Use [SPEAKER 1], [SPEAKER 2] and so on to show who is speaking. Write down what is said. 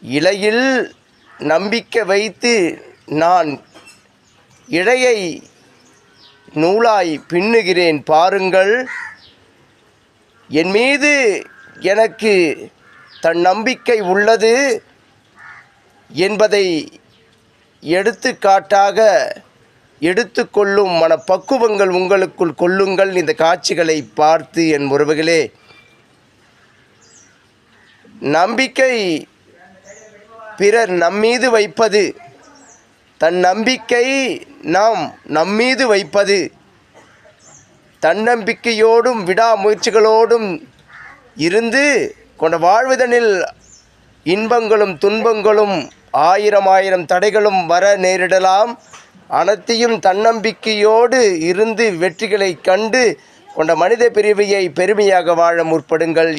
[SPEAKER 1] இலையில் நம்பிக்கை வைத்து நான் இழையை நூலாய் பின்னுகிறேன் பாருங்கள். என் மீது எனக்கு தன் நம்பிக்கை உள்ளது என்பதை எடுத்துக்காட்டாக எடுத்துக்கொள்ளும் மனப்பக்குவங்கள் உங்களுக்குள் கொள்ளுங்கள். இந்த காட்சிகளை பார்த்து என் உறவுகளே, நம்பிக்கை பிறர் நம்மீது வைப்பது, தன் நம்பிக்கை நாம் நம்மீது வைப்பது, தன்னம்பிக்கையோடும் விடாமுயற்சிகளோடும் இருந்து கொண்ட வாழ்வதனில் இன்பங்களும் துன்பங்களும் ஆயிரம் தடைகளும் வர நேரிடலாம். அனைத்தையும் தன்னம்பிக்கையோடு இருந்து வெற்றிகளை கண்டு கொண்ட மனித பிரிவையை பெருமையாக வாழ முற்படுங்கள்.